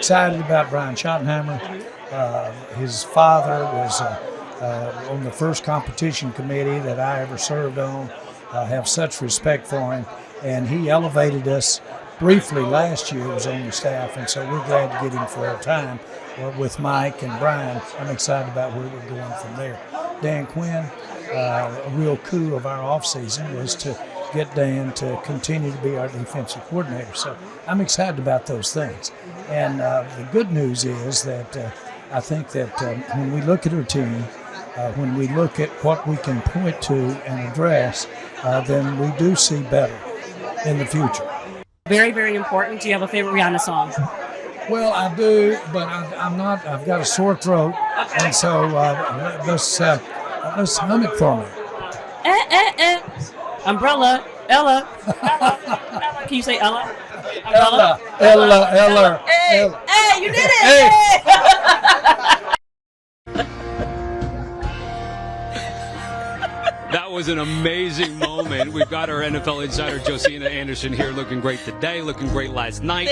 excited about Brian Schottenheimer. His father was on the first competition committee that I ever served on. I have such respect for him, and he elevated us briefly last year. Was on the staff, and so we're glad to get him full time with Mike and Brian. I'm excited about where we're going from there. Dan Quinn, a real coup of our offseason was to get Dan to continue to be our defensive coordinator. So I'm excited about those things. And the good news is that I think that when we look at our team, when we look at what we can point to and address, then we do see better in the future. Very, very important. Do you have a favorite Rihanna song? Well, I do, but I'm not. I've got a sore throat, and so let's hum it for me. Umbrella, Ella. Ella. Can you say Ella? Umbrella. Ella. Hey, you did it! Hey. That was an amazing moment. We've got our NFL insider Josina Anderson here, looking great today, looking great last night.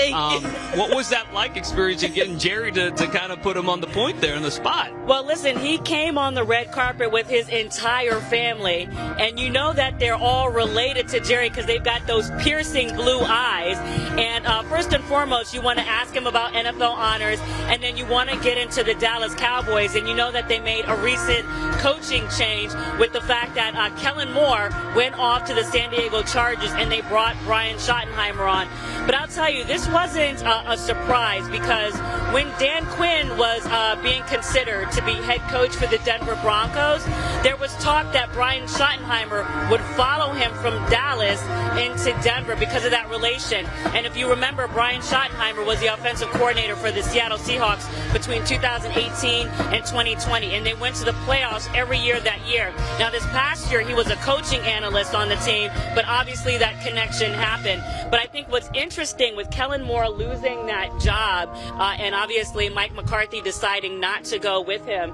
What was that like, experiencing getting Jerry to kind of put him on the point there in the spot? Well, listen, he came on the red carpet with his entire family, and you know that they're all related to Jerry because they've got those piercing blue eyes. And first and foremost, you want to ask him about NFL honors, and then you want to get into the Dallas Cowboys, and you know that they made a recent coaching change with the fact that Kellen Moore went off to the San Diego Chargers and they brought Brian Schottenheimer on. But I'll tell you, this wasn't a surprise because when Dan Quinn was being considered to be head coach for the Denver Broncos, there was talk that Brian Schottenheimer would follow him from Dallas into Denver because of that relation. And if you remember, Brian Schottenheimer was the offensive coordinator for the Seattle Seahawks between 2018 and 2020, and they went to the playoffs every year that year. Now, this past year, he was a coaching analyst on the team, but obviously that connection happened. But I think what's interesting with Kellen Moore losing that job, and obviously Mike McCarthy deciding not to go with him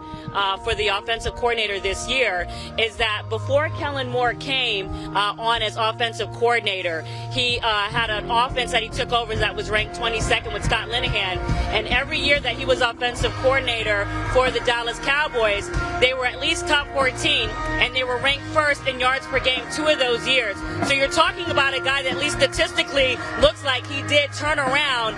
for the offensive coordinator this year, is that before Kellen Moore came on as offensive coordinator, he had an offense that he took over that was ranked 22nd with Scott Linehan. And every year that he was offensive coordinator for the Dallas Cowboys, they were at least top 14, and they were ranked first in yards per game 2 of those years. So you're talking about a guy that at least statistically looks like he did turn around,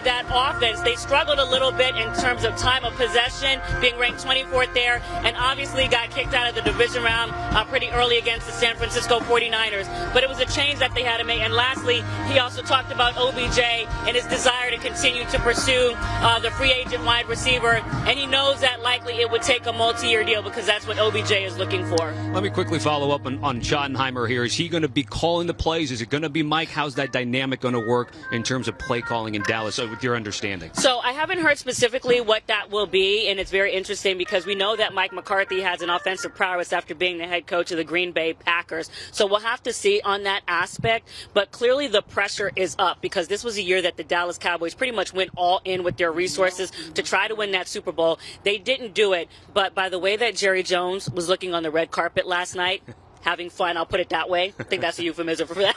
that offense. They struggled a little bit in terms of time of possession, being ranked 24th there, and obviously got kicked out of the division round pretty early against the San Francisco 49ers. But it was a change that they had to make. And lastly, he also talked about OBJ and his desire to continue to pursue the free agent wide receiver, and he knows that likely it would take a multi-year deal because that's what OBJ is looking for. Let me quickly follow up on Schottenheimer here. Is he going to be calling the plays? Is it going to be Mike? How's that dynamic going to work in terms of play calling in Dallas, with your understanding? So I haven't heard specifically what that will be, and it's very interesting because we know that Mike McCarthy has an offensive prowess after being the head coach of the Green Bay Packers. So we'll have to see on that aspect, but clearly the pressure is up because this was a year that the Dallas Cowboys pretty much went all in with their resources to try to win that Super Bowl. They didn't do it, but by the way that Jerry Jones was looking on the red carpet last night, having fun, I'll put it that way. I think that's a euphemism for that.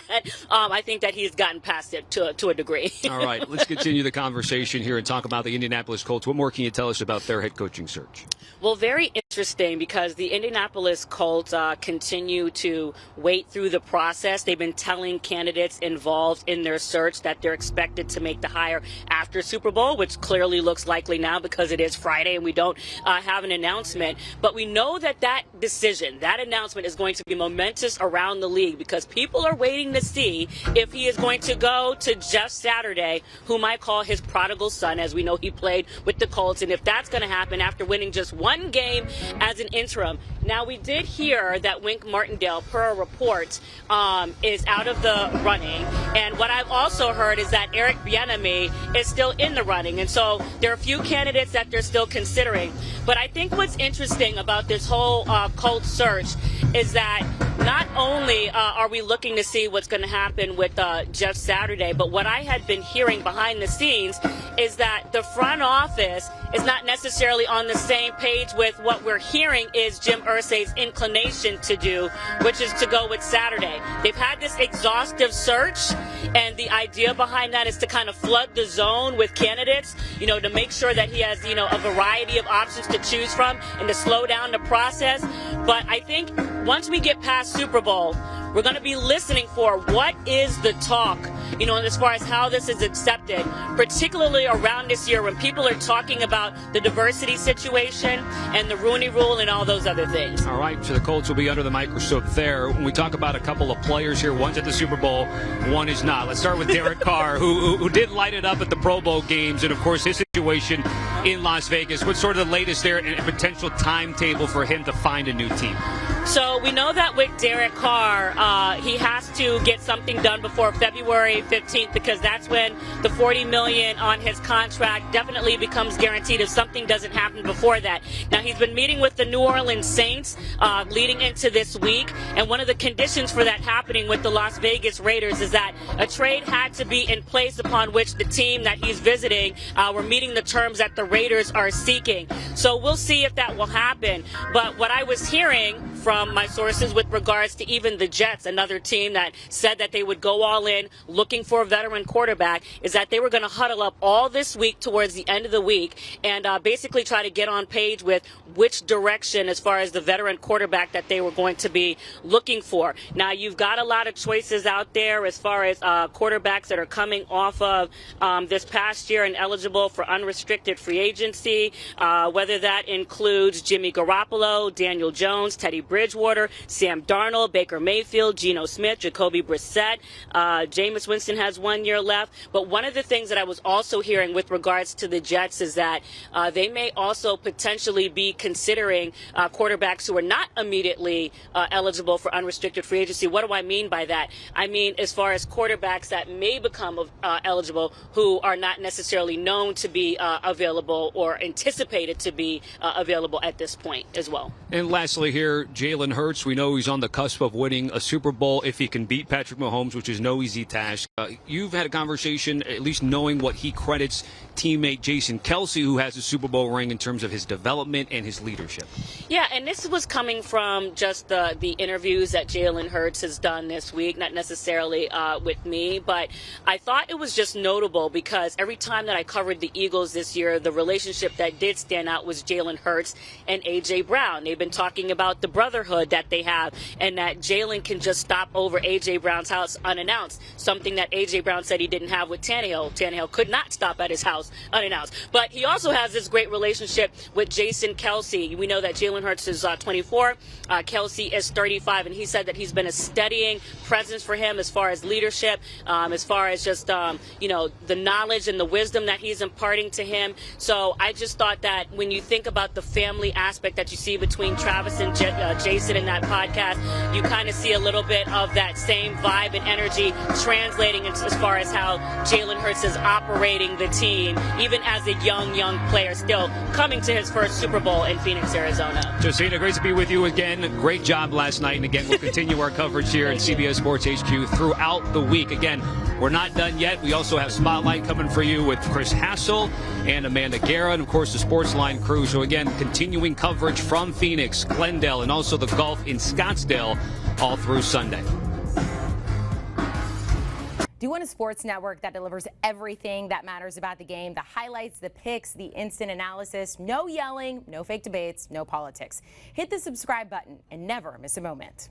I think that he's gotten past it to a degree. All right, let's continue the conversation here and talk about the Indianapolis Colts. What more can you tell us about their head coaching search? Well, very interesting because the Indianapolis Colts continue to wait through the process. They've been telling candidates involved in their search that they're expected to make the hire after Super Bowl, which clearly looks likely now because it is Friday and we don't have an announcement. But we know that decision, that announcement is going to be momentous around the league because people are waiting to see if he is going to go to Jeff Saturday, whom I call his prodigal son, as we know he played with the Colts, and if that's going to happen after winning just one game as an interim. Now, we did hear that Wink Martindale, per a report, is out of the running, and what I've also heard is that Eric Bieniemy is still in the running, and so there are a few candidates that they're still considering. But I think what's interesting about this whole Colts search is that not only are we looking to see what's going to happen with Jeff Saturday, but what I had been hearing behind the scenes is that the front office is not necessarily on the same page with what we're we're hearing is Jim Irsay's inclination to do, which is to go with Saturday. They've had this exhaustive search, and the idea behind that is to kind of flood the zone with candidates, to make sure that he has, a variety of options to choose from and to slow down the process. But I think once we get past Super Bowl, we're going to be listening for what is the talk, as far as how this is accepted, particularly around this year when people are talking about the diversity situation and the Rooney Rule and all those other things. All right, so the Colts will be under the microscope there. When we talk about a couple of players here, one's at the Super Bowl, one is not. Let's start with Derek Carr, who did light it up at the Pro Bowl games, and of course his situation in Las Vegas. What's sort of the latest there and a potential timetable for him to find a new team? So we know that with Derek Carr, he has to get something done before February 15th, because that's when the $40 million on his contract definitely becomes guaranteed if something doesn't happen before that. Now, he's been meeting with the New Orleans Saints leading into this week, and one of the conditions for that happening with the Las Vegas Raiders is that a trade had to be in place upon which the team that he's visiting were meeting the terms that the Raiders are seeking. So we'll see if that will happen. But what I was hearing from my sources with regards to even the Jets, another team that said that they would go all in looking for a veteran quarterback, is that they were going to huddle up all this week towards the end of the week and basically try to get on page with which direction as far as the veteran quarterback that they were going to be looking for. Now, you've got a lot of choices out there as far as quarterbacks that are coming off of this past year and eligible for unrestricted free agency, whether that includes Jimmy Garoppolo, Daniel Jones, Teddy Bridgewater, Sam Darnold, Baker Mayfield, Geno Smith, Jacoby Brissett. Jameis Winston has 1 year left. But one of the things that I was also hearing with regards to the Jets is that they may also potentially be considering quarterbacks who are not immediately eligible for unrestricted free agency. What do I mean by that? I mean as far as quarterbacks that may become eligible who are not necessarily known to be available or anticipated to be available at this point as well. And lastly here, Jalen Hurts, we know he's on the cusp of winning a Super Bowl if he can beat Patrick Mahomes, which is no easy task. You've had a conversation, at least knowing what he credits teammate Jason Kelce, who has a Super Bowl ring, in terms of his development and his leadership. Yeah, and this was coming from just the interviews that Jalen Hurts has done this week, not necessarily with me, but I thought it was just notable because every time that I covered the Eagles this year, the relationship that did stand out was Jalen Hurts and A.J. Brown. They've been talking about the brotherhood that they have and that Jalen can just stop over A.J. Brown's house unannounced, something that A.J. Brown said he didn't have with Tannehill. Tannehill could not stop at his house unannounced. But he also has this great relationship with Jason Kelce. We know that Jalen Hurts is 24, Kelce is 35, and he said that he's been a steadying presence for him as far as leadership, as far as just, the knowledge and the wisdom that he's imparting to him. So I just thought that when you think about the family aspect that you see between Travis and Jason in that podcast, you kind of see a little bit of that same vibe and energy translating as far as how Jalen Hurts is operating the team, even as a young player still coming to his first Super Bowl in Phoenix, Arizona. Josina, great to be with you again. Great job last night. And again, we'll continue our coverage here at CBS Sports HQ throughout the week. Again, we're not done yet. We also have Spotlight coming for you with Chris Hassel and Amanda Guerra, and of course the Sportsline crew. So again, continuing coverage from Phoenix, Glendale, and also the Gulf in Scottsdale all through Sunday. Do you want a sports network that delivers everything that matters about the game? The highlights, the picks, the instant analysis, no yelling, no fake debates, no politics. Hit the subscribe button and never miss a moment.